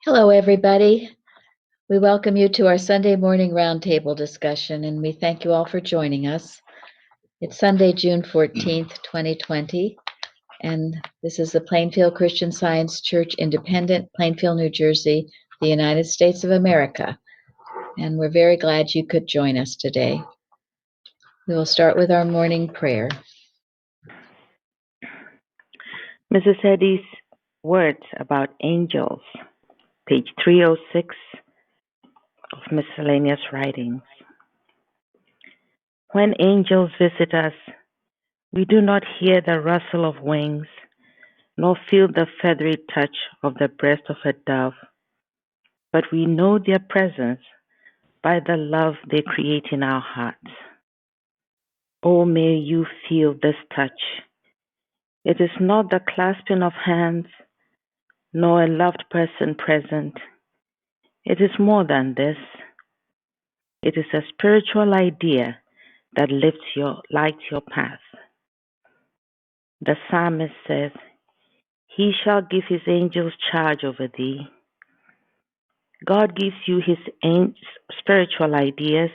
Hello, everybody. We welcome you to our Sunday morning roundtable discussion, and we thank you all for joining us. It's Sunday, June 14th, 2020, and this is the Plainfield Christian Science Church Independent, Plainfield, New Jersey, the United States of America. And we're very glad you could join us today. We will start with our morning prayer. Mrs. Eddy's words about angels, page 306 of miscellaneous writings. When angels visit us, we do not hear the rustle of wings, nor feel the feathery touch of the breast of a dove, but we know their presence by the love they create in our hearts. Oh, may you feel this touch. It is not the clasping of hands, nor a loved person present. It is more than this. It is a spiritual idea that lights your path. The psalmist says, "He shall give his angels charge over thee." God gives you his spiritual ideas,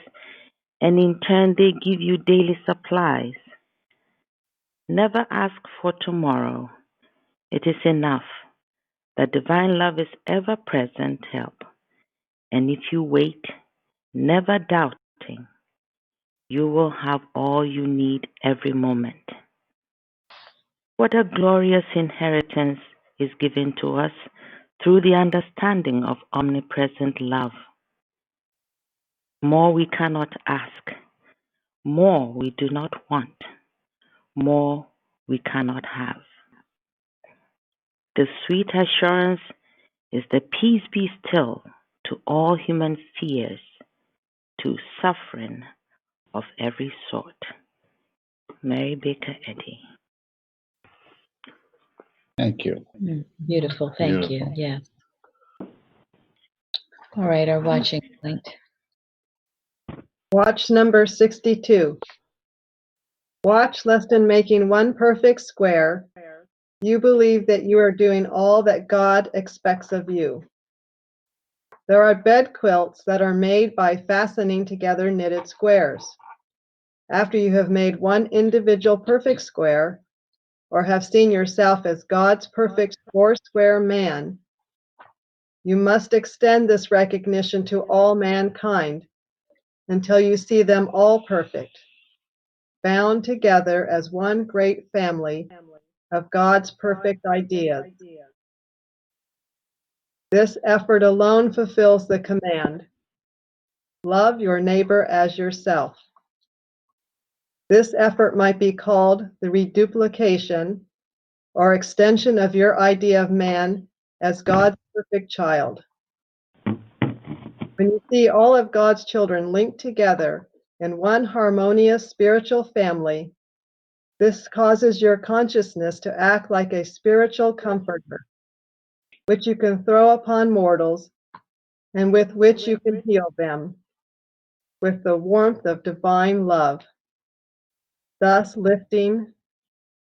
and in turn they give you daily supplies. Never ask for tomorrow. It is enough. The divine love is ever-present help. And if you wait, never doubting, you will have all you need every moment. What a glorious inheritance is given to us through the understanding of omnipresent love. More we cannot ask, more we do not want, more we cannot have. The sweet assurance is the peace be still to all human fears, to suffering of every sort. Mary Baker Eddy. Thank you. Beautiful, thank you. Yes. All right, our watching point. Watch number 62. Watch lest in making one perfect square, you believe that you are doing all that God expects of you. There are bed quilts that are made by fastening together knitted squares. After you have made one individual perfect square, or have seen yourself as God's perfect four-square man, you must extend this recognition to all mankind until you see them all perfect, bound together as one great family of God's perfect ideas. This effort alone fulfills the command, love your neighbor as yourself. This effort might be called the reduplication or extension of your idea of man as God's perfect child. When you see all of God's children linked together in one harmonious spiritual family, this causes your consciousness to act like a spiritual comforter, which you can throw upon mortals and with which you can heal them with the warmth of divine love, thus lifting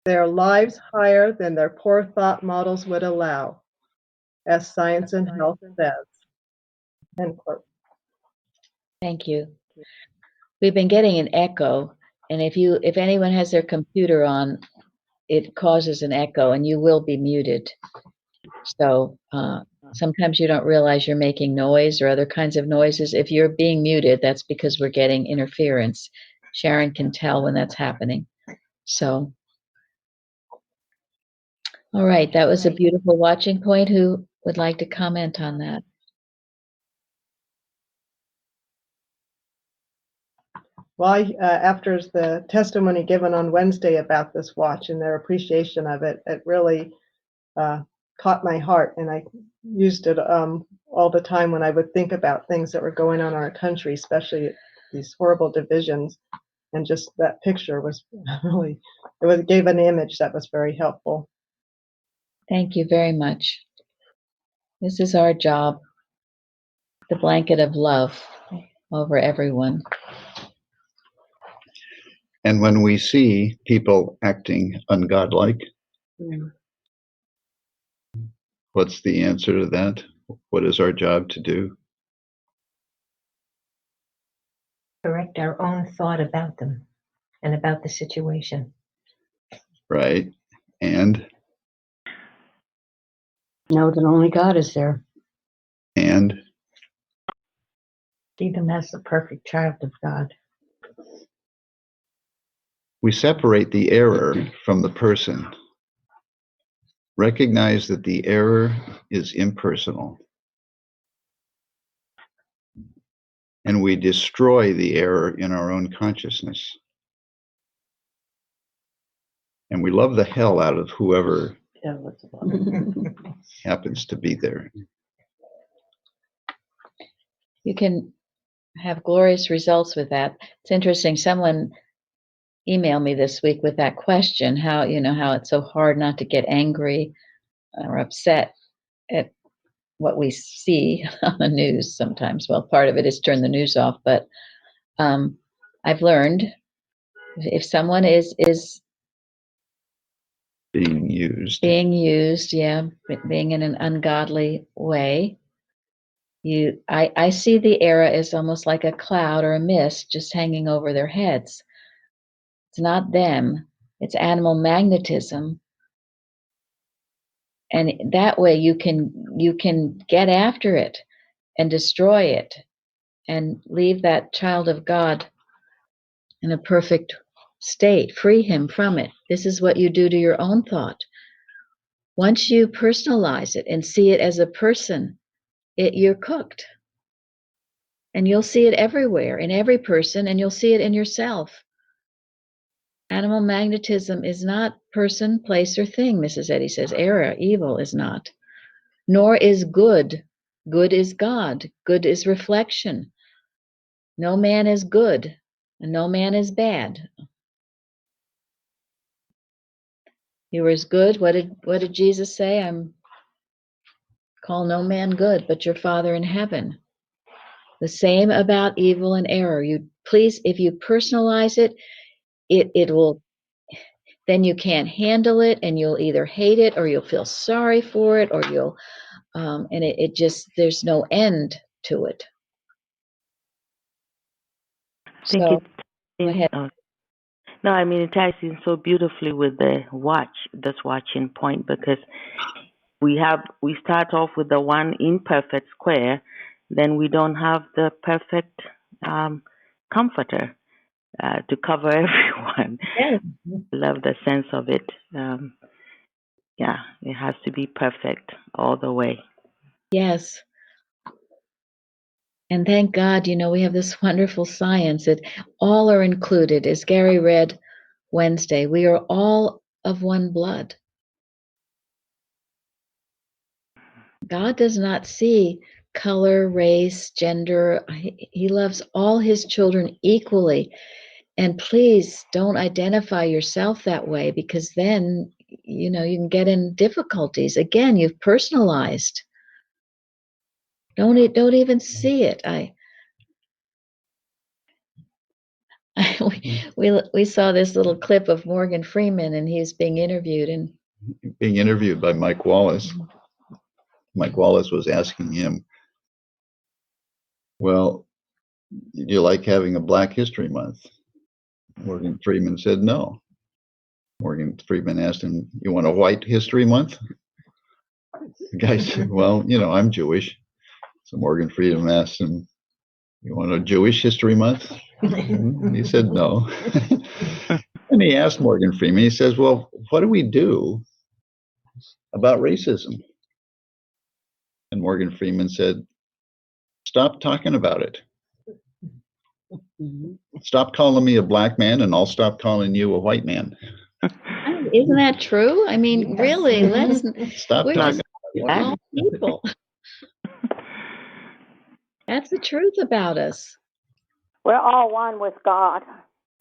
their lives higher than their poor thought models would allow, as Science and Health says. End quote. Thank you. We've been getting an echo, and if anyone has their computer on, it causes an echo, and you will be muted. So sometimes you don't realize you're making noise or other kinds of noises. If you're being muted, that's because we're getting interference. Sharon can tell when that's happening. So, all right, that was a beautiful watching point. Who would like to comment on that? Well, after the testimony given on Wednesday about this watch and their appreciation of it, it really caught my heart, and I used it all the time when I would think about things that were going on in our country, especially these horrible divisions. And just that picture was really, it gave an image that was very helpful. Thank you very much. This is our job, the blanket of love over everyone. And when we see people acting ungodlike, what's the answer to that? What is our job to do? Correct our own thought about them and about the situation. Right? And Know that only God is there. and See them as the perfect child of God. we separate the error from the person. Recognize that the error is impersonal. And we destroy the error in our own consciousness. And we love the hell out of whoever happens to be there. You can have glorious results with that. It's interesting. Someone emailed me this week with that question, how it's so hard not to get angry or upset at what we see on the news sometimes. Well, part of it is turn the news off, but I've learned if someone is Being used. being in an ungodly way, I see the era as almost like a cloud or a mist just hanging over their heads. It's not them, it's animal magnetism. And that way you can get after it and destroy it and leave that child of God in a perfect state, free him from it. This is what you do to your own thought. Once you personalize it and see it as a person, you're cooked. And you'll see it everywhere, in every person, and you'll see it in yourself. Animal magnetism is not person, place, or thing, Mrs. Eddy says. Error, evil is not. Nor is good. Good is God. Good is reflection. No man is good, and no man is bad. You were as good. What did Jesus say? I'm call no man good, but your Father in heaven. The same about evil and error. You please, if you personalize it, it will. Then you can't handle it, and you'll either hate it, or you'll feel sorry for it, or you'll, and it just there's no end to it. I think So go ahead. No, I mean, it ties in so beautifully with this watching point, because we start off with the one imperfect square, then we don't have the perfect comforter to cover everyone. Yes. Love the sense of it. It has to be perfect all the way. Yes. And thank God, we have this wonderful science that all are included. As Gary read Wednesday, we are all of one blood. God does not see color, race, gender. He loves all his children equally. And please don't identify yourself that way, because then, you can get in difficulties. Again, you've personalized. Don't even see it. We saw this little clip of Morgan Freeman, and he's being interviewed by Mike Wallace. Mike Wallace was asking him, well, do you like having a Black History Month? Morgan Freeman said no. Morgan Freeman asked him, you want a White History Month? The guy said, well, I'm Jewish. So Morgan Freeman asked him, you want a Jewish History Month? He said no. And he asked Morgan Freeman, he says, well, what do we do about racism? And Morgan Freeman said, stop talking about it. Stop calling me a black man, and I'll stop calling you a white man. Isn't that true? I mean, really, let's stop talking about all people. That's the truth about us. We're all one with God.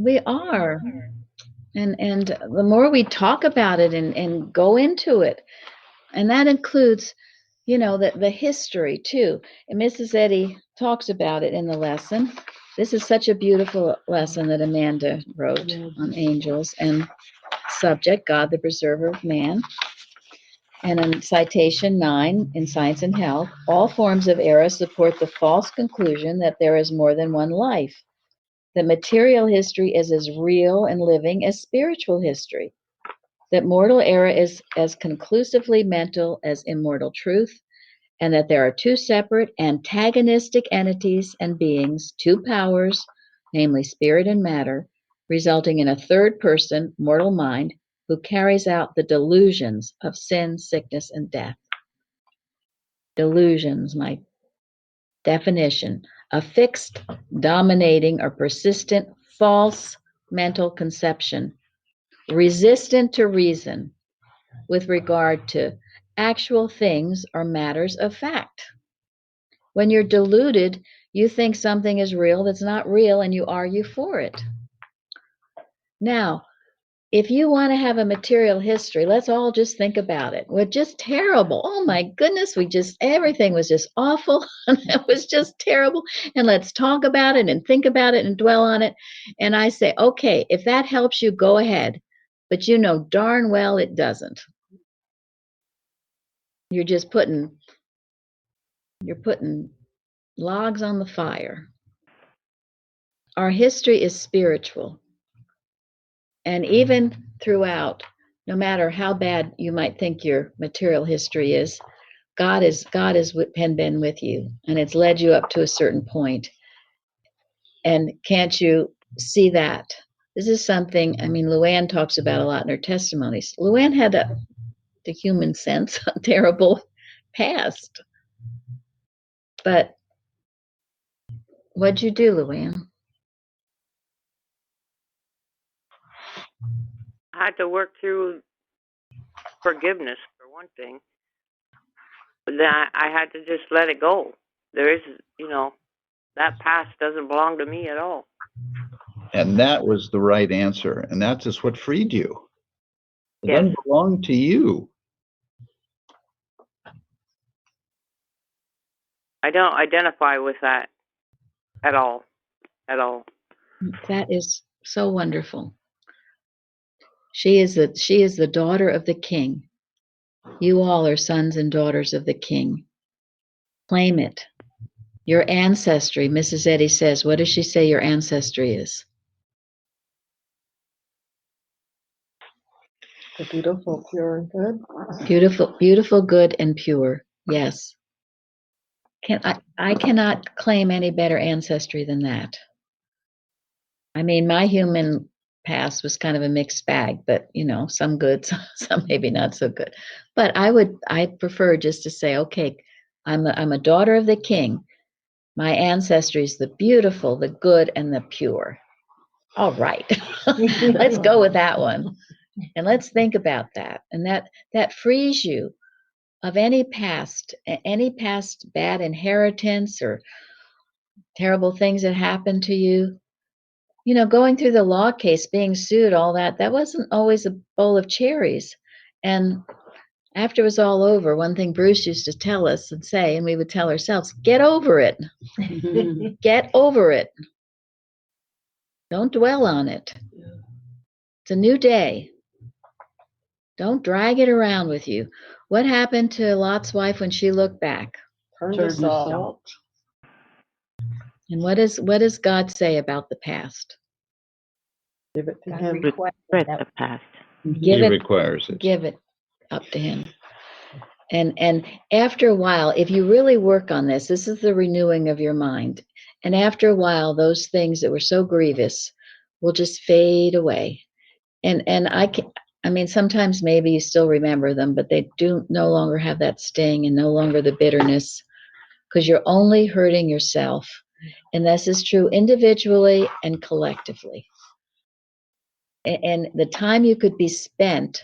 We are. And the more we talk about it and go into it, and that includes, the history too. And Mrs. Eddy talks about it in the lesson. This is such a beautiful lesson that Amanda wrote on angels and subject, God, the preserver of man. And in citation 9 in Science and Health, all forms of error support the false conclusion that there is more than one life. That material history is as real and living as spiritual history. That mortal error is as conclusively mental as immortal truth, and that there are two separate antagonistic entities and beings, two powers, namely spirit and matter, resulting in a third person, mortal mind, who carries out the delusions of sin, sickness, and death. Delusions, my definition, a fixed, dominating, or persistent false mental conception, resistant to reason with regard to actual things or matters of fact. When you're deluded, you think something is real that's not real and you argue for it. Now, if you want to have a material history, let's all just think about it. We're just terrible. Oh my goodness, everything was just awful. And it was just terrible. And let's talk about it and think about it and dwell on it. And I say, okay, if that helps you, go ahead. But you know darn well it doesn't. You're just putting logs on the fire. Our history is spiritual. And even throughout, no matter how bad you might think your material history is, God has been with you, and it's led you up to a certain point. And can't you see that? This is something, I mean, Luann talks about a lot in her testimonies. Luann had the human sense, a terrible past. But what'd you do, Luann? I had to work through forgiveness, for one thing. But then I had to just let it go. There is, that past doesn't belong to me at all. And that was the right answer. And that is what freed you. It Yes. doesn't belong to you. I don't identify with that at all. At all. That is so wonderful. She is the daughter of the King. You all are sons and daughters of the King. Claim it. Your ancestry, Mrs. Eddy says, what does she say your ancestry is? The beautiful, pure, and good. Beautiful, good, and pure. Yes. I cannot claim any better ancestry than that. I mean, my human past was kind of a mixed bag, but some good, some maybe not so good. But I prefer just to say, okay, I'm a daughter of the King. My ancestry is the beautiful, the good, and the pure. All right, let's go with that one, and let's think about that. And that frees you of any past bad inheritance or terrible things that happened to you. Going through the law case, being sued, all that wasn't always a bowl of cherries. And after it was all over, one thing Bruce used to tell us and say, and we would tell ourselves, get over it. Get over it. Don't dwell on it. It's a new day. Don't drag it around with you. What happened to Lot's wife when she looked back? Turn to salt. And what does God say about the past? Give it to God him. requested Regret that the past. He requires it. Give it up to him. And after a while, if you really work on this is the renewing of your mind. And after a while, those things that were so grievous will just fade away. And I mean, sometimes maybe you still remember them, but they do no longer have that sting and no longer the bitterness, because you're only hurting yourself. And this is true individually and collectively. And the time you could be spent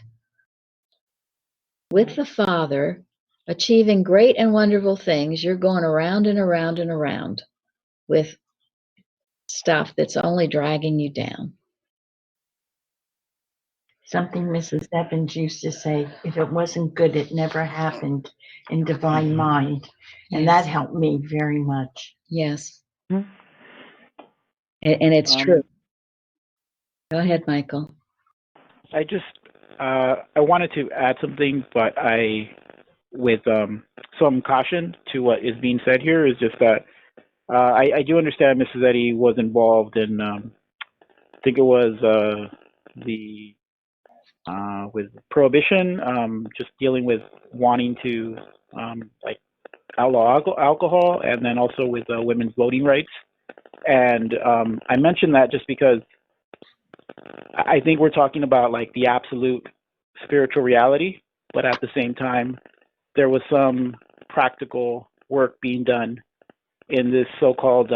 with the Father, achieving great and wonderful things, you're going around and around and around with stuff that's only dragging you down. something Mrs. Evans used to say, if it wasn't good, it never happened in Divine Mind. And that helped me very much. Yes. Mhm. And it's true. Go ahead, Michael. I I wanted to add something, but with some caution to what is being said here, is just that I do understand Mrs. Eddy was involved in, I think it was the with prohibition, just dealing with wanting to like outlaw alcohol, and then also with women's voting rights. And I mentioned that just because I think we're talking about like the absolute spiritual reality, but at the same time, there was some practical work being done in this so-called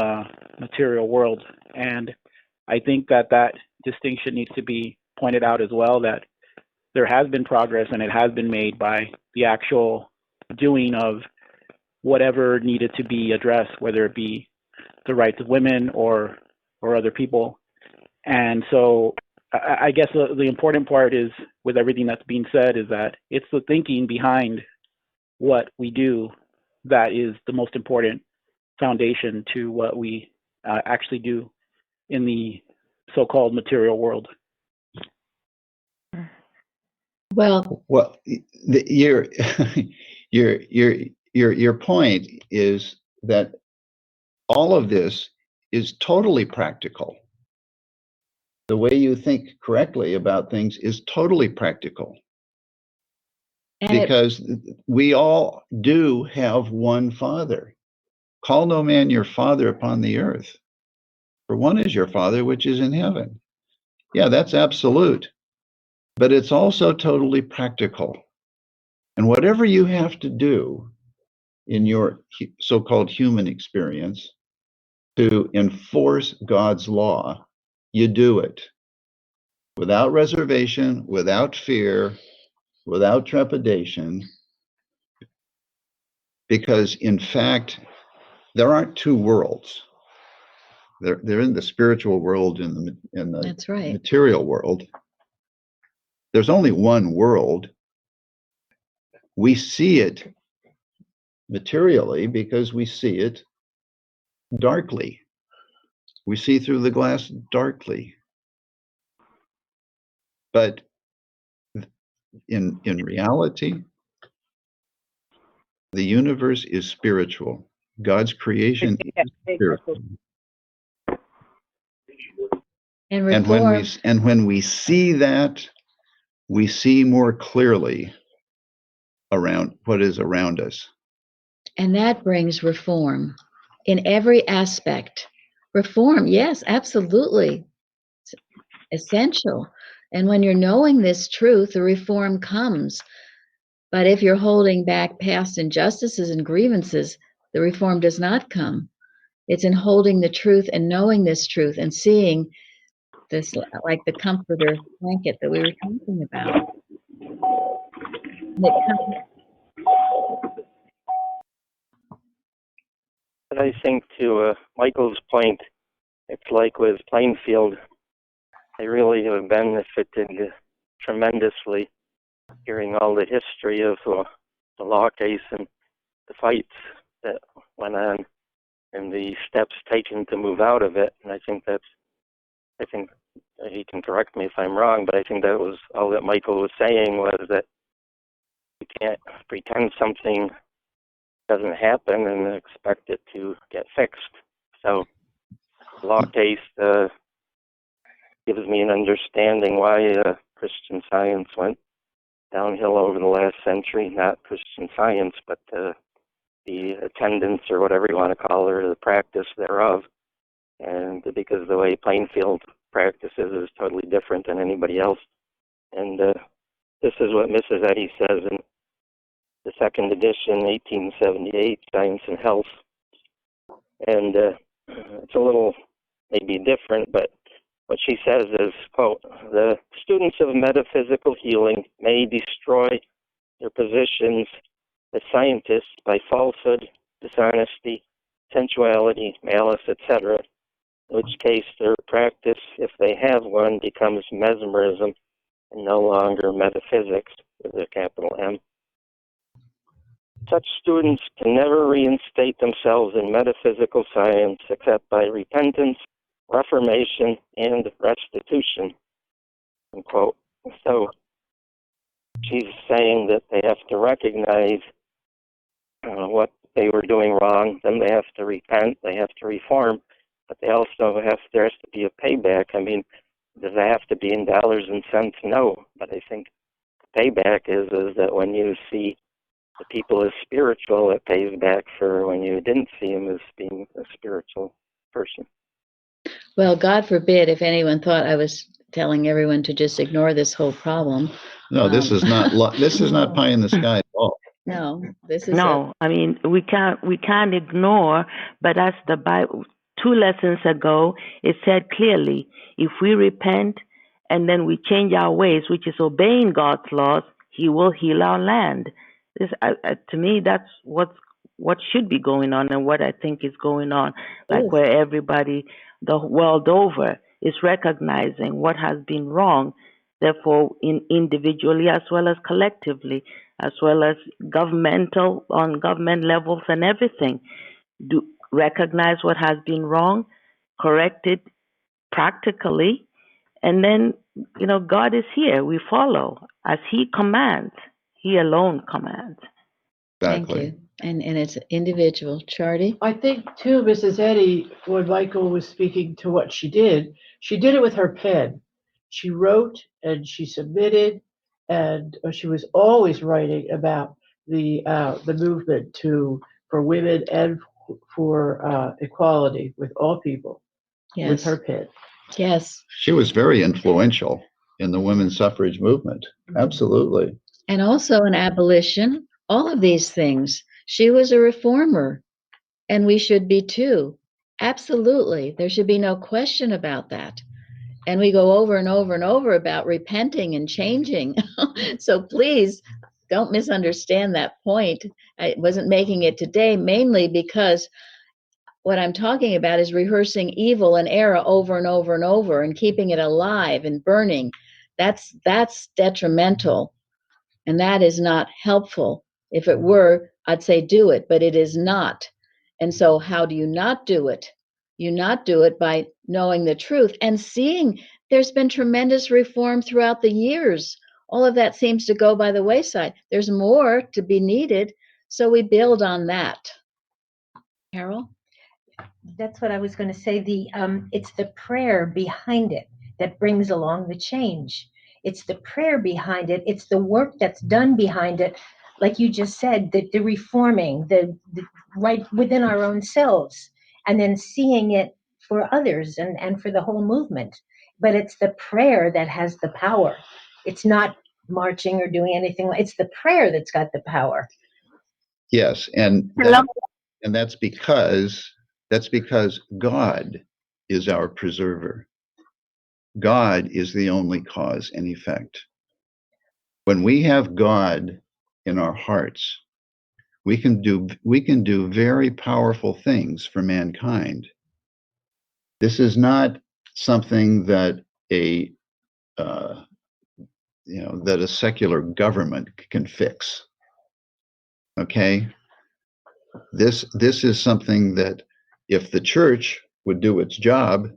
material world. And I think that distinction needs to be pointed out as well, that there has been progress and it has been made by the actual doing of whatever needed to be addressed, whether it be the rights of women or other people. And so I guess the important part is, with everything that's being said, is that it's the thinking behind what we do that is the most important foundation to what we actually do in the so-called material world. Well, your your point is that all of this is totally practical. The way you think correctly about things is totally practical. Because we all do have one Father. Call no man your father upon the earth, for one is your Father which is in heaven. Yeah, that's absolute. But it's also totally practical. And whatever you have to do in your so-called human experience to enforce God's law, you do it without reservation, without fear, without trepidation, because in fact, there aren't two worlds. They're in the spiritual world and in the that's right. material world. There's only one world. We see it materially because we see it darkly. We see through the glass darkly. But in reality, the universe is spiritual. God's creation is spiritual. And when we see that, we see more clearly around what is around us. And that brings reform in every aspect. Reform, yes, absolutely. It's essential. And when you're knowing this truth, the reform comes. But if you're holding back past injustices and grievances, the reform does not come. It's in holding the truth and knowing this truth and seeing this, like the comforter blanket that we were talking about. But I think to Michael's point, it's like with Plainfield, they really have benefited tremendously hearing all the history of the law case and the fights that went on and the steps taken to move out of it. And I think he can correct me if I'm wrong, but I think that was all that Michael was saying, was that you can't pretend something doesn't happen and expect it to get fixed. So the law case gives me an understanding why Christian Science went downhill over the last century. Not Christian Science, but the attendance, or whatever you want to call it, or the practice thereof. And because the way Plainfield practices is totally different than anybody else. And this is what Mrs. Eddy says in the second edition, 1878, Science and Health. And it's a little maybe different, but what she says is, quote, "The students of metaphysical healing may destroy their positions as scientists by falsehood, dishonesty, sensuality, malice, etc., in which case their practice, if they have one, becomes mesmerism and no longer metaphysics, with a capital M. Such students can never reinstate themselves in metaphysical science except by repentance, reformation, and restitution," unquote. So she's saying that they have to recognize what they were doing wrong, then they have to repent, they have to reform, but they also there has to be a payback. I mean, does it have to be in dollars and cents? No, but I think the payback is that when you see the people as spiritual, it pays back for when you didn't see them as being a spiritual person. Well, God forbid if anyone thought I was telling everyone to just ignore this whole problem. No, this is not this is not pie in the sky at all. No, this is No, I mean we can't ignore. But as the Bible, 2 lessons ago, it said clearly, if we repent and then we change our ways, which is obeying God's laws, He will heal our land. This, to me, that's what should be going on, and what I think is going on, like where everybody the world over is recognizing what has been wrong. Therefore, individually as well as collectively, as well as on government levels and everything, do recognize what has been wrong, correct it practically, and then God is here. We follow as He commands. He alone commands. Thank Exactly. you. And it's individual. Charity? I think too, Mrs. Eddy, when Michael was speaking to what she did it with her pen. She wrote and she submitted, and she was always writing about the movement for women and for equality with all people with her pen. Yes. She was very influential in the women's suffrage movement. Absolutely. And also an abolition, all of these things. She was a reformer, and we should be too. Absolutely. There should be no question about that. And we go over and over and over about repenting and changing. So please don't misunderstand that point. I wasn't making it today mainly because what I'm talking about is rehearsing evil and error over and over and over and keeping it alive and burning. That's detrimental. And that is not helpful. If it were, I'd say do it, but it is not. And so how do you not do it? You not do it by knowing the truth and seeing there's been tremendous reform throughout the years. All of that seems to go by the wayside. There's more to be needed. So we build on that. Carol? That's what I was going to say. It's the prayer behind it that brings along the change. It's the prayer behind it. It's the work that's done behind it. Like you just said, the reforming, the right within our own selves, and then seeing it for others and for the whole movement. But it's the prayer that has the power. It's not marching or doing anything. It's the prayer that's got the power. Yes, and that's because God is our preserver. God is the only cause and effect. When we have God in our hearts, we can do very powerful things for mankind. This is not something that a secular government can fix. Okay? This is something that if the church would do its job,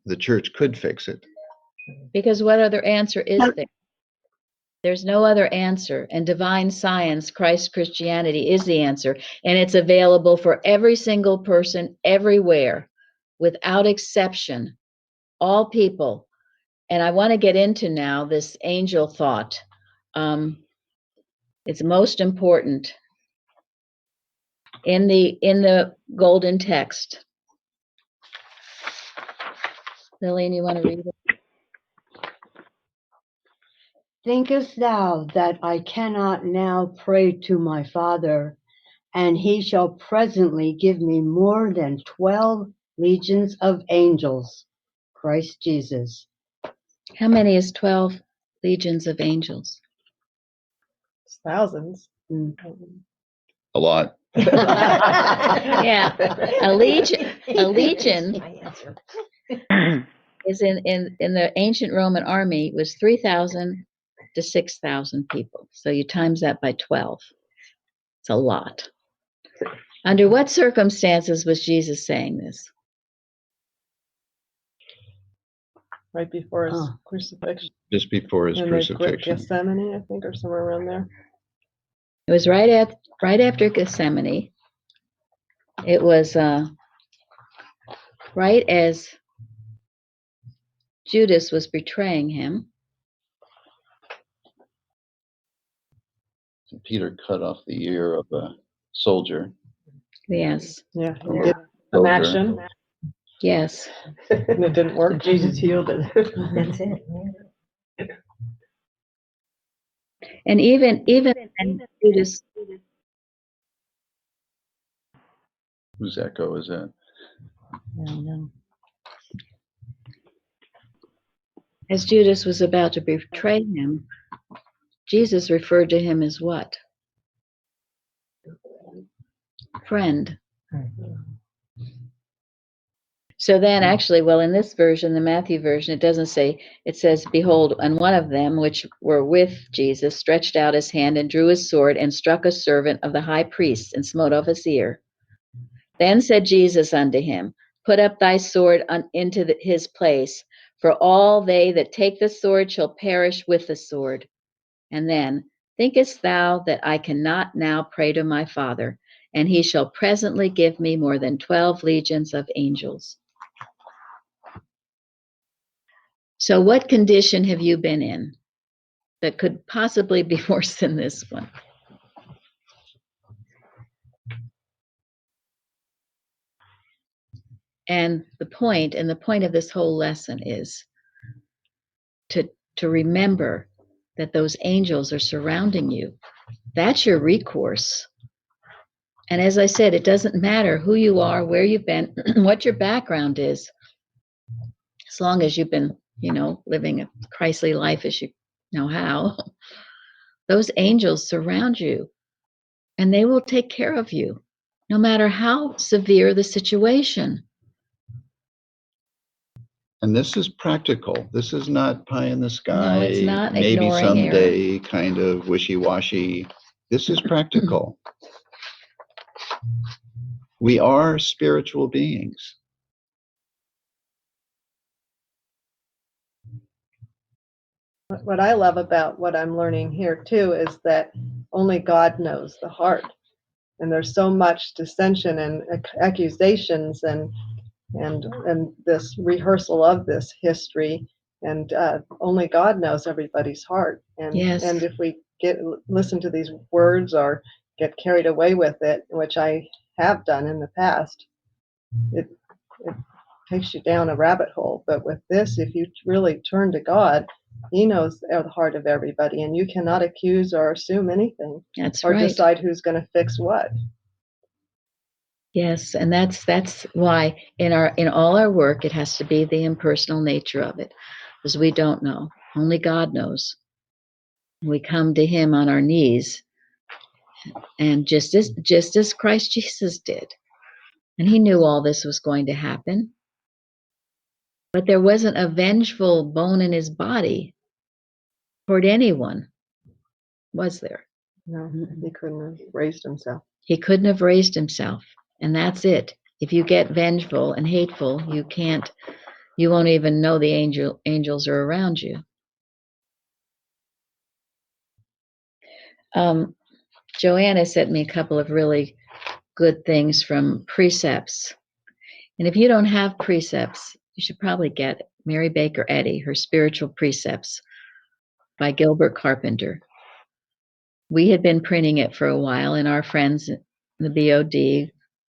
the church could fix it. Because what other answer is there? There's no other answer. And divine science, Christ Christianity, is the answer. And it's available for every single person everywhere, without exception, all people. And I want to get into now this angel thought. It's most important in the golden text. Lillian, you want to read it? Thinkest thou that I cannot now pray to my Father, and he shall presently give me more than 12 legions of angels? Christ Jesus. How many is 12 legions of angels? It's thousands. A lot. Yeah, a legion is in the ancient Roman army was 3,000 to 6,000 people. So you times that by 12. It's a lot. Under what circumstances was Jesus saying this? right before his Oh. crucifixion. Just before his In the crucifixion. Gethsemane, I think, or somewhere around there. It was right after Gethsemane. It was right as Judas was betraying him. Peter cut off the ear of a soldier. Yes, Yeah, he Yeah. did some Soldier. action, yes. and it didn't work. Jesus healed it. That's it. Yeah. And even and Judas, Whose echo is that? I don't know. As Judas was about to betray him, Jesus referred to him as what? Friend. So then actually, well, in this version, the Matthew version, it doesn't say, it says, behold, and one of them, which were with Jesus, stretched out his hand and drew his sword and struck a servant of the high priest and smote off his ear. Then said Jesus unto him, put up thy sword into his place, for all they that take the sword shall perish with the sword. And then, thinkest thou that I cannot now pray to my Father, and he shall presently give me more than 12 legions of angels? So what condition have you been in that could possibly be worse than this one? And the point of this whole lesson is to remember that those angels are surrounding you. That's your recourse. And as I said, it doesn't matter who you are, where you've been, what your background is, as long as you've been, living a Christly life as you know how. Those angels surround you, and they will take care of you, no matter how severe the situation. And this is practical. This is not pie in the sky. No, it's not Maybe ignoring error. someday kind of wishy-washy. This is practical. We are spiritual beings. What I love about what I'm learning here too is that only God knows the heart, and there's so much dissension and accusations and this rehearsal of this history, and only God knows everybody's heart. And Yes. and if we listen to these words or get carried away with it, which I have done in the past, it takes you down a rabbit hole. But with this, if you really turn to God, he knows the heart of everybody, and you cannot accuse or assume anything. That's or right. decide who's going to fix what. Yes, and that's why in all our work it has to be the impersonal nature of it, because we don't know. Only God knows. We come to him on our knees, and just as Christ Jesus did. And he knew all this was going to happen. But there wasn't a vengeful bone in his body toward anyone, was there? No, he couldn't have raised himself. He couldn't have raised himself. And that's it. If you get vengeful and hateful, you won't even know the angels are around you. Joanna sent me a couple of really good things from Precepts. And if you don't have Precepts, you should probably get Mary Baker Eddy, her Spiritual Precepts by Gilbert Carpenter. We had been printing it for a while, and our friends in the BOD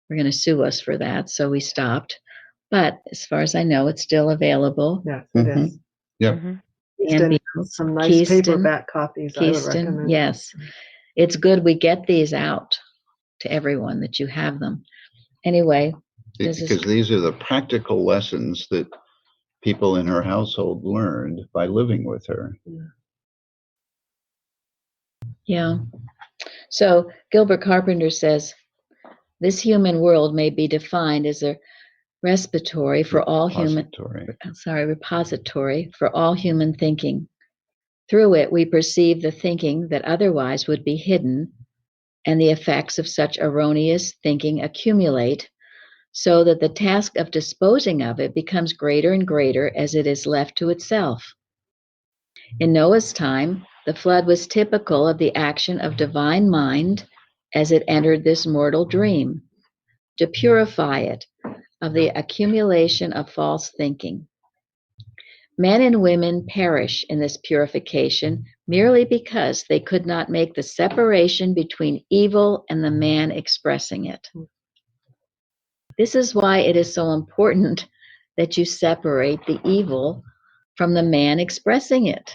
were going to sue us for that, so we stopped. But as far as I know, it's still available. Yes, it is. Yep. And Some nice Keyston, paperback copies, I would recommend. yes. It's good we get these out to everyone, that you have them. Anyway. Because these are the practical lessons that people in her household learned by living with her. Yeah. So Gilbert Carpenter says, this human world may be defined as a repository for all human thinking. Through it, we perceive the thinking that otherwise would be hidden, and the effects of such erroneous thinking accumulate so that the task of disposing of it becomes greater and greater as it is left to itself. In Noah's time, the flood was typical of the action of divine mind as it entered this mortal dream, to purify it of the accumulation of false thinking. Men and women perish in this purification merely because they could not make the separation between evil and the man expressing it. This is why it is so important that you separate the evil from the man expressing it.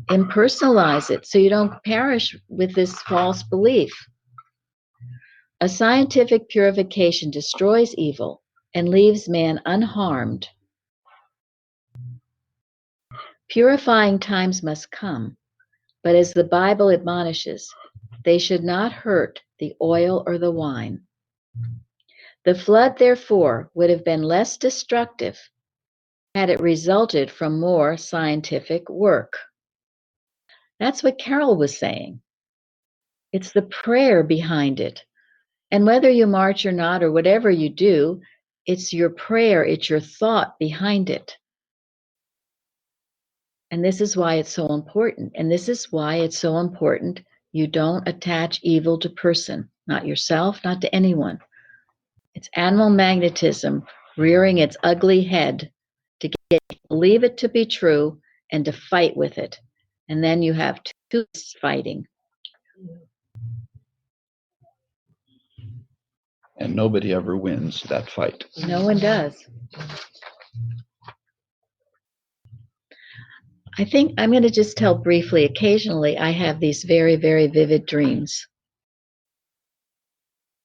Impersonalize it so you don't perish with this false belief. A scientific purification destroys evil and leaves man unharmed. Purifying times must come, but as the Bible admonishes, they should not hurt the oil or the wine. The flood, therefore, would have been less destructive had it resulted from more scientific work. That's what Carol was saying. It's the prayer behind it. And whether you march or not, or whatever you do, it's your prayer, it's your thought behind it. And this is why it's so important. And this is why it's so important you don't attach evil to person, not yourself, not to anyone. It's animal magnetism rearing its ugly head to believe it to be true and to fight with it. And then you have two fighting. And nobody ever wins that fight. No one does. I think I'm going to just tell briefly, occasionally I have these very, very vivid dreams.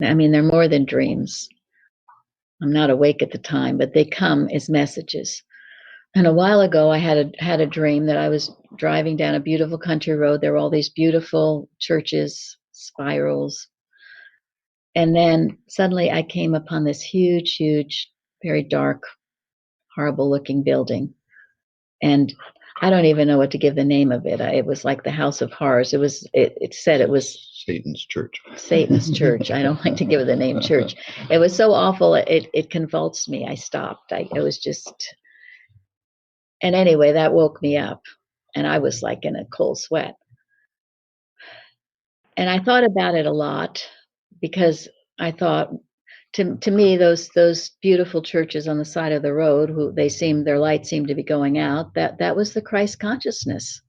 I mean, they're more than dreams. I'm not awake at the time, but they come as messages. And a while ago, I had a dream that I was driving down a beautiful country road. There were all these beautiful churches, spirals. And then suddenly I came upon this huge, huge, very dark, horrible looking building. And I don't even know what to give the name of it. It was like the House of Horrors. It said it was Satan's church. Satan's church. I don't like to give it the name church. It was so awful. It convulsed me. I stopped. It was just, and anyway, that woke me up and I was like in a cold sweat. And I thought about it a lot because I thought, to me, those beautiful churches on the side of the road, their light seemed to be going out. That was the Christ consciousness.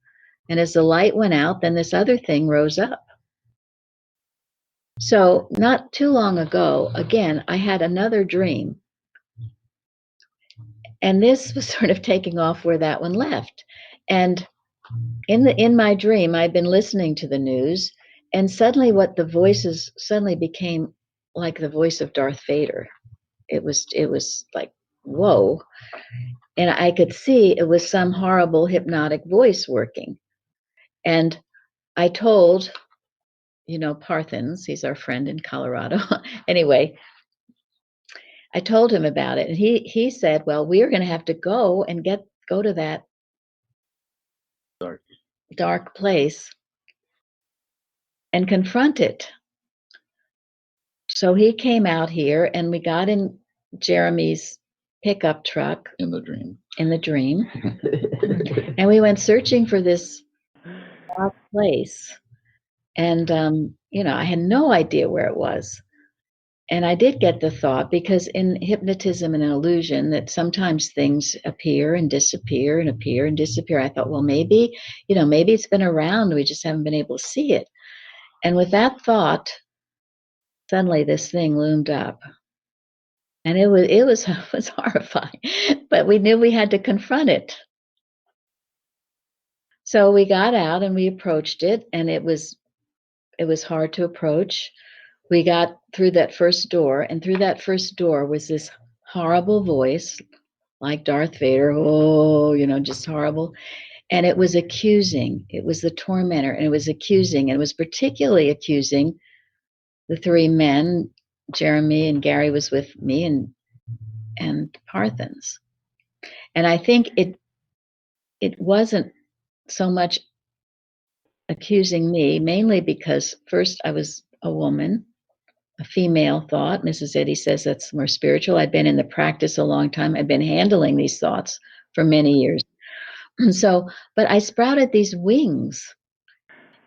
And as the light went out, then this other thing rose up. So not too long ago, again, I had another dream. And this was sort of taking off where that one left. And in my dream, I'd been listening to the news, and suddenly the voices suddenly became like the voice of Darth Vader. It was like, whoa. And I could see it was some horrible hypnotic voice working. And I told, Parthens, he's our friend in Colorado. Anyway, I told him about it, and he said, well, we're going to have to go to that dark place and confront it. So he came out here, and we got in Jeremy's pickup truck In the dream. And we went searching for this dark place. And, I had no idea where it was. And I did get the thought, because in hypnotism and illusion, that sometimes things appear and disappear and appear and disappear. I thought, well, maybe it's been around. We just haven't been able to see it. And with that thought, suddenly this thing loomed up. And it was horrifying, but we knew we had to confront it. So we got out and we approached it, and it was hard to approach. We got through that first door, and through that first door was this horrible voice, like Darth Vader, just horrible. And it was accusing. It was the tormentor, and it was accusing. And it was particularly accusing the three men. Jeremy and Gary was with me, and Parthens. And I think it wasn't so much accusing me, mainly because first I was a woman, a female thought. Mrs. Eddy says that's more spiritual. I'd been in the practice a long time. I've been handling these thoughts for many years. And so, but I sprouted these wings,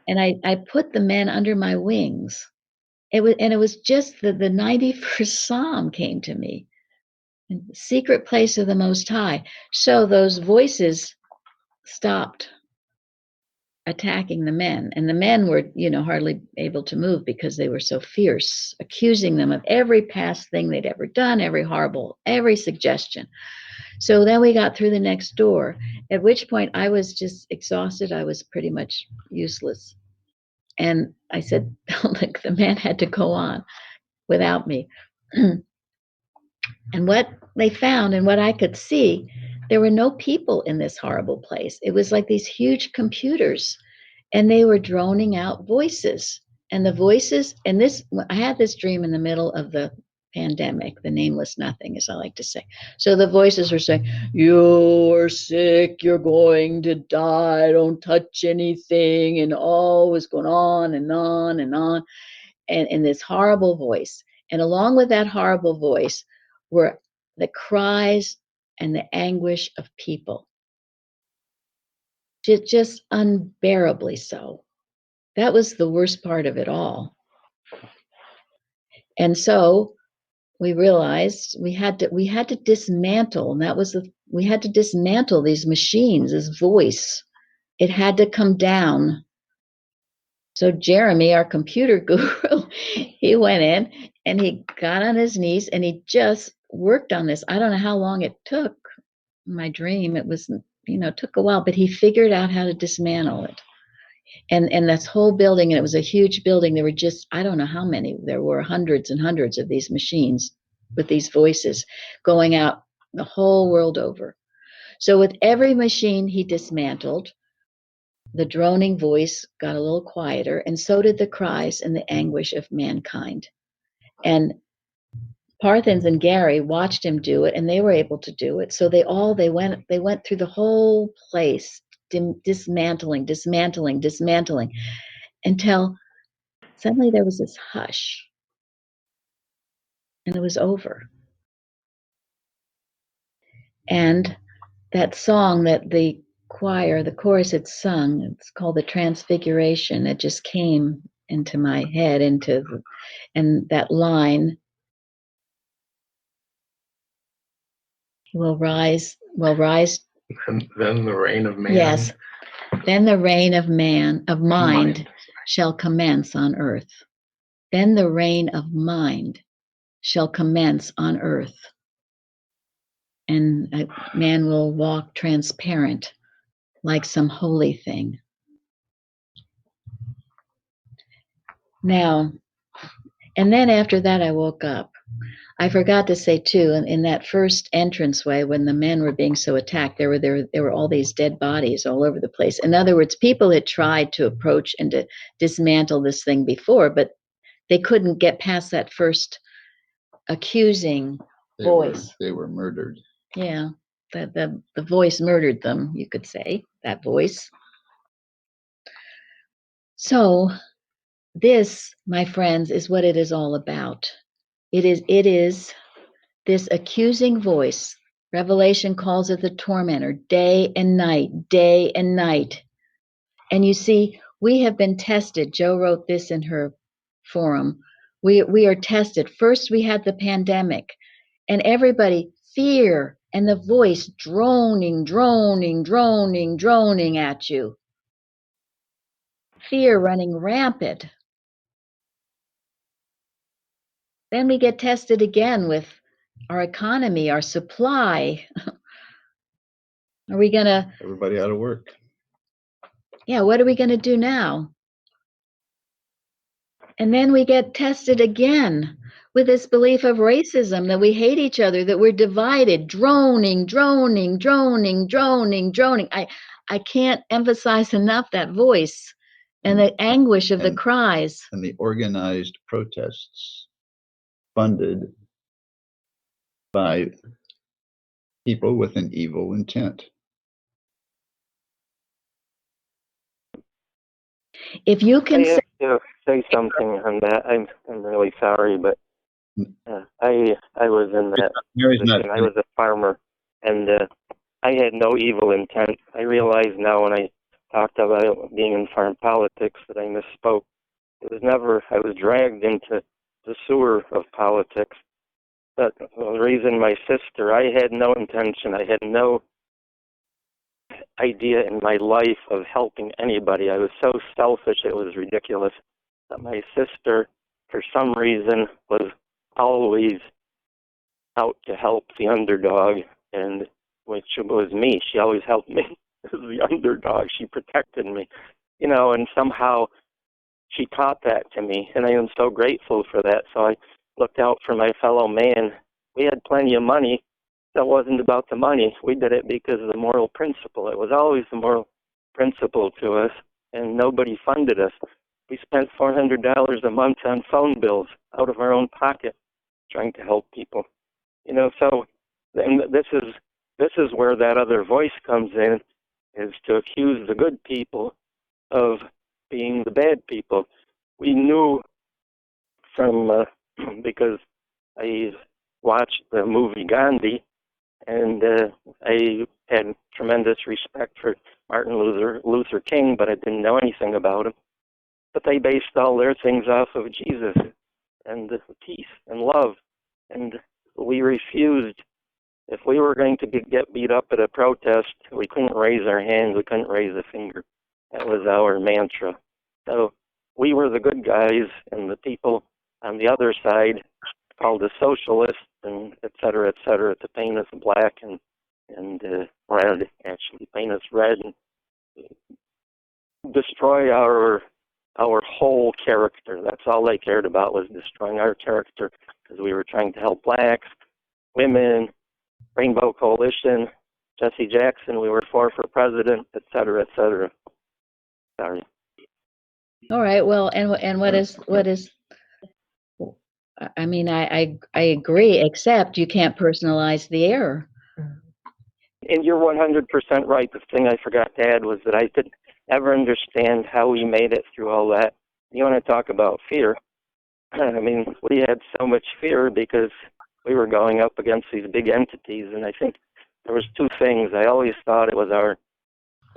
and I put the men under my wings. It was just the 91st Psalm came to me. In the secret place of the Most High. So those voices stopped attacking the men, and the men were, hardly able to move because they were so fierce, accusing them of every past thing they'd ever done, every suggestion. So then we got through the next door, at which point I was just exhausted. I was pretty much useless. And I said, look, the man had to go on without me. And what they found and what I could see, there were no people in this horrible place. It was like these huge computers, and they were droning out voices. And the voices, and I had this dream in the middle of the pandemic, the nameless nothing, as I like to say. So the voices were saying, "You're sick, you're going to die, don't touch anything," and all was going on and on and on, and in this horrible voice. And along with that horrible voice were the cries and the anguish of people. Just unbearably so. That was the worst part of it all. And so we realized we had to dismantle, and we had to dismantle these machines, this voice. It had to come down. So Jeremy, our computer guru, he went in and he got on his knees and he just worked on this. I don't know how long it took. My dream, it was, took a while, but he figured out how to dismantle it. And this whole building, and it was a huge building. There were just, I don't know how many, there were hundreds and hundreds of these machines with these voices going out the whole world over. So with every machine he dismantled, the droning voice got a little quieter, and so did the cries and the anguish of mankind. And Parthens and Gary watched him do it, and they were able to do it. So they went through the whole place, dismantling, until suddenly there was this hush, and it was over. And that song that the choir, the chorus had sung, it's called the Transfiguration. It just came into my head, and that line, will rise. And then the reign of man. Yes. Then the reign of mind shall commence on earth. Then the reign of mind shall commence on earth. And man will walk transparent like some holy thing. Now, and then after that, I woke up. I forgot to say too, in that first entranceway, when the men were being so attacked, there were all these dead bodies all over the place. In other words, people had tried to approach and to dismantle this thing before, but they couldn't get past that first accusing voice. They were murdered. Yeah, the voice murdered them, you could say, that voice. So this, my friends, is what it is all about. It is this accusing voice. Revelation calls it the tormentor, day and night, day and night. And you see, we have been tested. Joe wrote this in her forum. We are tested. First, we had the pandemic, and everybody, fear, and the voice droning at you. Fear running rampant. Then we get tested again with our economy, our supply. Are we gonna? Everybody out of work. Yeah, what are we gonna do now? And then we get tested again with this belief of racism, that we hate each other, that we're divided, droning. I can't emphasize enough that voice and the anguish of the cries. And the organized protests funded by people with an evil intent. If you can say say something on that. I'm really sorry, but I was in that Mary's not position. I was a farmer, and I had no evil intent. I realize now when I talked about being in farm politics that I misspoke. It was never. I was dragged into the sewer of politics. But the reason my sister, I had no intention. I had no idea in my life of helping anybody. I was so selfish, it was ridiculous. But my sister, for some reason, was always out to help the underdog, and which was me. She always helped me as the underdog. She protected me, and somehow she taught that to me, and I am so grateful for that. So I looked out for my fellow man. We had plenty of money. That wasn't about the money. We did it because of the moral principle. It was always the moral principle to us, and nobody funded us. We spent $400 a month on phone bills out of our own pocket trying to help people. So and this is where that other voice comes in, is to accuse the good people of being the bad people. We knew from, because I watched the movie Gandhi, and I had tremendous respect for Martin Luther King, but I didn't know anything about him. But they based all their things off of Jesus and peace and love, and we refused. If we were going to get beat up at a protest, we couldn't raise our hands, we couldn't raise a finger. That was our mantra. So we were the good guys, and the people on the other side, called the socialists, and et cetera, to paint us black and red, actually paint us red and destroy our whole character. That's all they cared about, was destroying our character, because we were trying to help blacks, women, Rainbow Coalition, Jesse Jackson, we were for president, et cetera, et cetera. Sorry. All right. Well, and what is? I mean, I agree, except you can't personalize the error. And you're 100% right. The thing I forgot to add was that I didn't ever understand how we made it through all that. You want to talk about fear? I mean, we had so much fear because we were going up against these big entities, and I think there was two things. I always thought it was our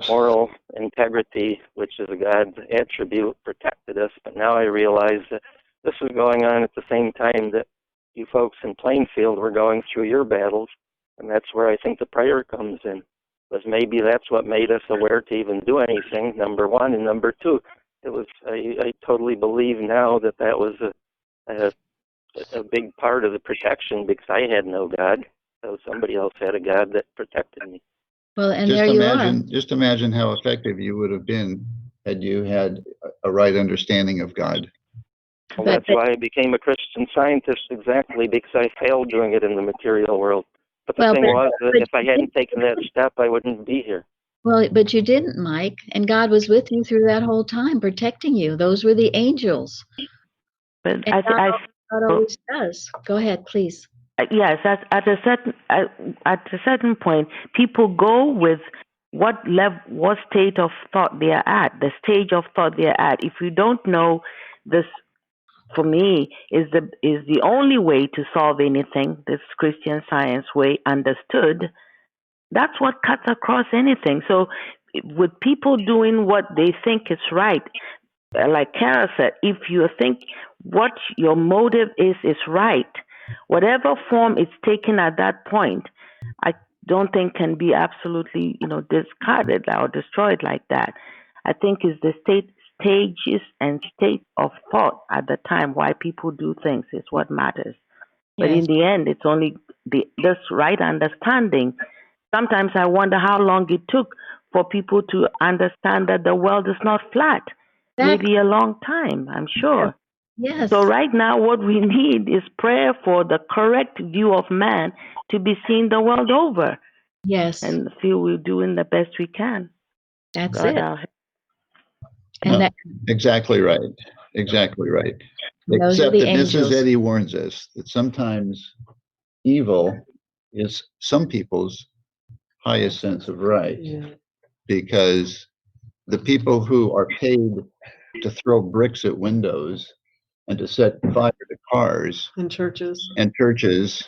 moral integrity, which is a God's attribute, protected us, but now I realize that this was going on at the same time that you folks in Plainfield were going through your battles, and that's where I think the prayer comes in, because maybe that's what made us aware to even do anything, number one, and number two, it was, I totally believe now that was a big part of the protection, because I had no God, so somebody else had a God that protected me. Well, and there you are. Just imagine how effective you would have been had you had a right understanding of God. Well, that's why I became a Christian Scientist, exactly, because I failed doing it in the material world. But the thing was that if I hadn't taken that step, I wouldn't be here. Well, but you didn't, Mike, and God was with you through that whole time, protecting you. Those were the angels. But And God always does. Go ahead, please. Yes, at a certain point, people go with what state of thought they are at, the stage of thought they are at. If you don't know this, for me, is the only way to solve anything, this Christian Science way understood. That's what cuts across anything. So, with people doing what they think is right, like Kara said, if you think what your motive is right, whatever form it's taken at that point, I don't think can be absolutely, discarded or destroyed like that. I think it's the stages and state of thought at the time why people do things is what matters. But in the end, it's only this right understanding. Sometimes I wonder how long it took for people to understand that the world is not flat. Maybe a long time, I'm sure. Yes. So right now, what we need is prayer for the correct view of man to be seen the world over. Yes. And feel we're doing the best we can. That's God, it. And exactly right. Exactly right. Those Except are the that angels. Mrs. Eddy warns us that sometimes evil is some people's highest sense of right, because the people who are paid to throw bricks at windows and to set fire to cars In churches. and churches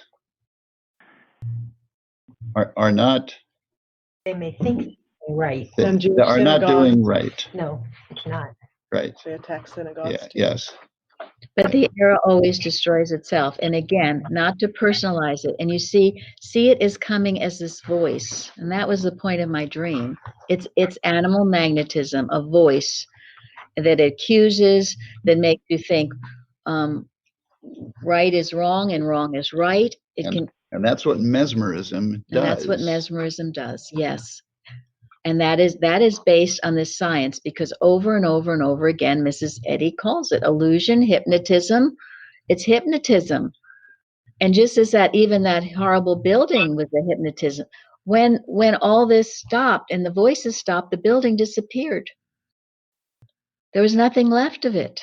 are not They may think right. And Jewish are not synagogues. doing right. No, it's not. Right. They attack synagogues Yeah. too. Yes. But the error always destroys itself. And again, not to personalize it. And you see it as coming as this voice. And that was the point of my dream. It's animal magnetism, a voice that accuses, that makes you think right is wrong and wrong is right. And that's what mesmerism does. And that's what mesmerism does. Yes. And that is based on this science, because over and over and over again, Mrs. Eddy calls it illusion, hypnotism. It's hypnotism. And just as even that horrible building was a hypnotism, when all this stopped and the voices stopped, the building disappeared. There was nothing left of it.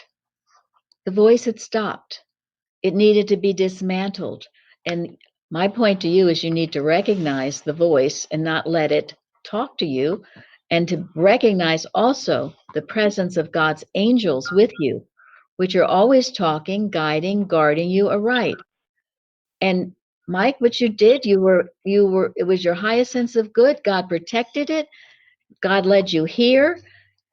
The voice had stopped. It needed to be dismantled. And my point to you is you need to recognize the voice and not let it talk to you, and to recognize also the presence of God's angels with you, which are always talking, guiding, guarding you aright. And Mike, what you did, it was your highest sense of good. God protected it. God led you here.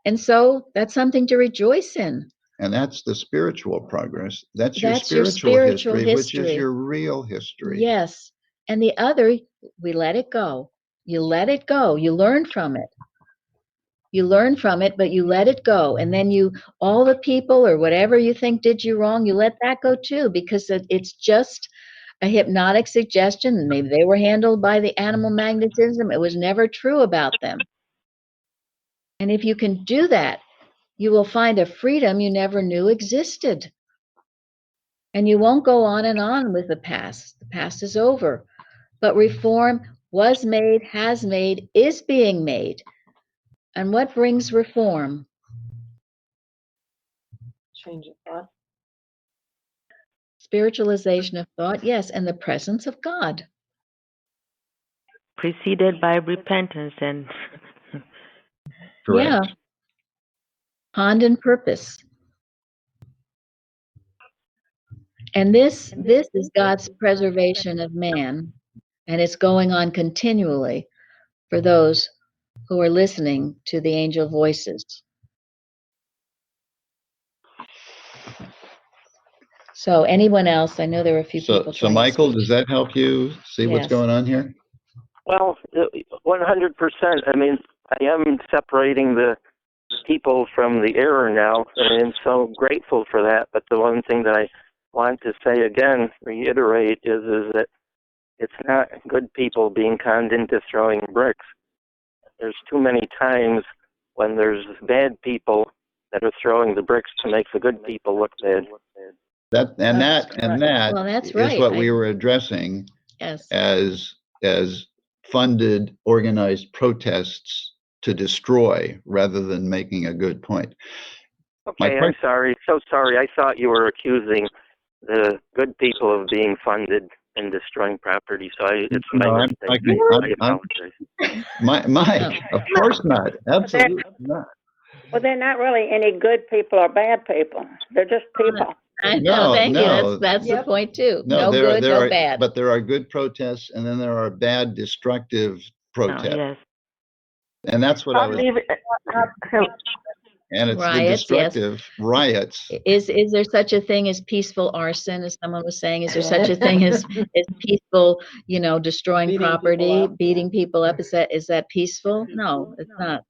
And so that's something to rejoice in. And that's the spiritual progress. That's your Your spiritual history, which is your real history. Yes. And the other, we let it go. You let it go. You learn from it. You learn from it, but you let it go. And then all the people or whatever you think did you wrong, you let that go too, because it's just a hypnotic suggestion. Maybe they were handled by the animal magnetism. It was never true about them. And if you can do that, you will find a freedom you never knew existed. And you won't go on and on with the past. The past is over. But reform was made, has made, is being made. And what brings reform? Change of thought. Spiritualization of thought, yes, and the presence of God. Preceded by repentance and Correct. Yeah. Pond and purpose. And this is God's preservation of man, and it's going on continually for those who are listening to the angel voices. So anyone else? I know there were a few people. So Michael, does that help you see what's Yes. going on here? Well, 100%. I mean, I am separating the people from the error now, and I'm so grateful for that. But the one thing that I want to say again, reiterate, is that it's not good people being conned into throwing bricks. There's too many times when there's bad people that are throwing the bricks to make the good people look bad. That Well, that's is right. what we were addressing Yes. as funded, organized protests to destroy rather than making a good point. Okay, I'm sorry. So sorry. I thought you were accusing the good people of being funded and destroying property. So it's my mistake. I apologize. Mike, of course not. Absolutely not. Well, they're not really any good people or bad people. They're just people. I know, thank you. That's the point too. No good, no bad. But there are good protests, and then there are bad, destructive protests. yes. And that's what I was. And it's the destructive riots. Is there such a thing as peaceful arson, as someone was saying? Is there such a thing as peaceful, destroying property, beating people up? Is that peaceful? No, it's not.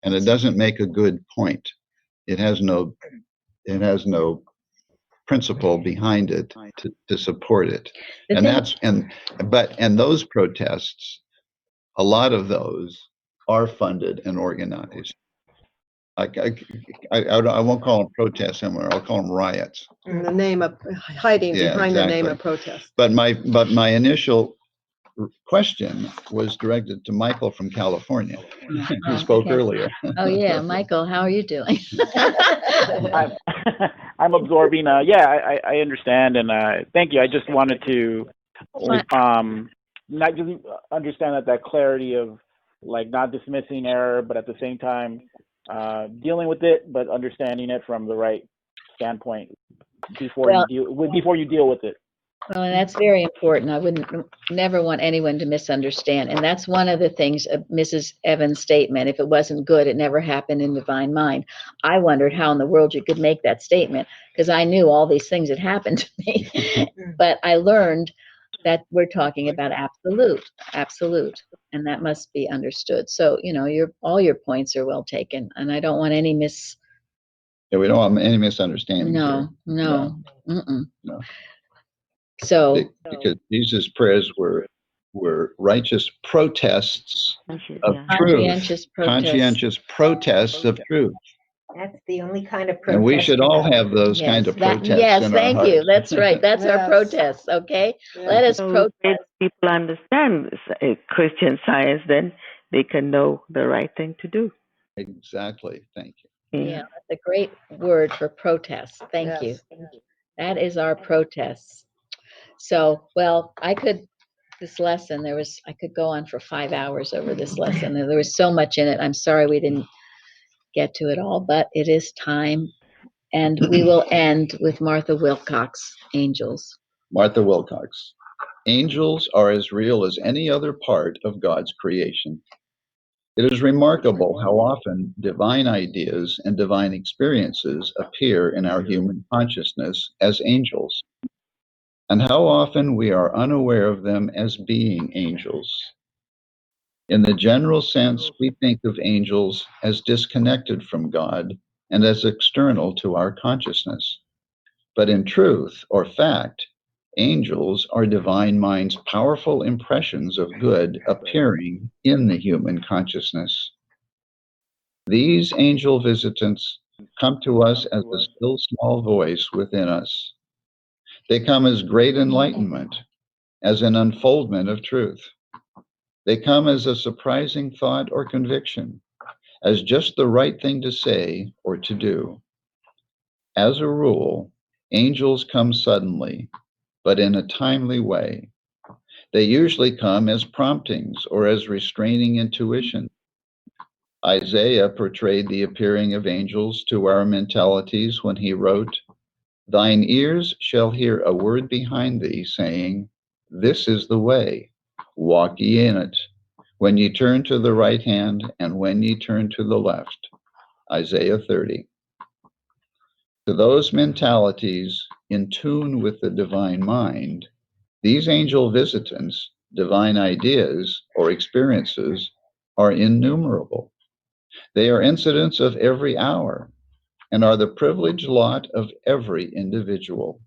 And it doesn't make a good point. It has no principle behind it to support it. And those protests, a lot of those are funded and organized. I won't call them protests anymore. I'll call them riots. In the name of hiding behind the name of protest. But my initial question was directed to Michael from California, who spoke earlier. Oh yeah, Michael, how are you doing? I'm absorbing. I understand, and thank you. I just wanted to not just understand that clarity of like not dismissing error, but at the same time dealing with it, but understanding it from the right standpoint before Well, you deal with it. Well, and that's very important. I wouldn't never want anyone to misunderstand. And that's one of the things of Mrs. Evans' statement. If it wasn't good, it never happened in divine mind. I wondered how in the world you could make that statement because I knew all these things had happened to me. But I learned that we're talking about absolute, and that must be understood. So, all your points are well taken, and I don't want any Yeah, we don't want any misunderstandings here. No. No. So, Because Jesus' prayers were righteous protests of truth, conscientious protests of truth. That's the only kind of protest. And we should all have those kind of protests in our heart. you. That's right. That's our protest. Okay, let us So protest. if people understand Christian Science, then they can know the right thing to do. Exactly. Thank you. Yeah, that's a great word for protest. Thank you. That is our protests. So, well, I could go on for 5 hours over this lesson. There was so much in it. I'm sorry we didn't get to it all, but it is time. And we will end with Martha Wilcox, Angels. Martha Wilcox. Angels are as real as any other part of God's creation. It is remarkable how often divine ideas and divine experiences appear in our human consciousness as angels, and how often we are unaware of them as being angels. In the general sense, we think of angels as disconnected from God and as external to our consciousness. But in truth or fact, angels are divine mind's powerful impressions of good appearing in the human consciousness. These angel visitants come to us as a still small voice within us. They come as great enlightenment, as an unfoldment of truth. They come as a surprising thought or conviction, as just the right thing to say or to do. As a rule, angels come suddenly, but in a timely way. They usually come as promptings or as restraining intuition. Isaiah portrayed the appearing of angels to our mentalities when he wrote, "Thine ears shall hear a word behind thee, saying, This is the way, walk ye in it, when ye turn to the right hand, and when ye turn to the left." Isaiah 30. To those mentalities in tune with the divine mind, these angel visitants, divine ideas, or experiences are innumerable. They are incidents of every hour and are the privileged lot of every individual.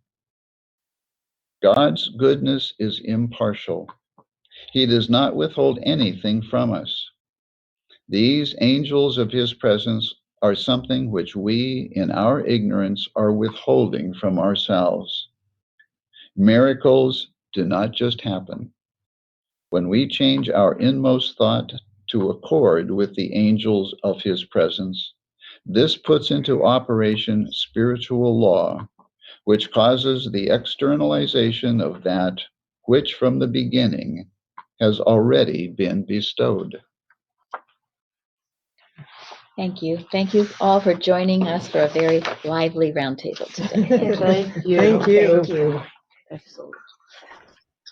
God's goodness is impartial. He does not withhold anything from us. These angels of his presence are something which we, in our ignorance, are withholding from ourselves. Miracles do not just happen. When we change our inmost thought to accord with the angels of his presence, this puts into operation spiritual law, which causes the externalization of that which from the beginning has already been bestowed. Thank you. Thank you all for joining us for a very lively roundtable today. Thank you. Thank you. Thank you. Excellent.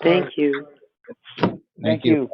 Thank you. Thank you.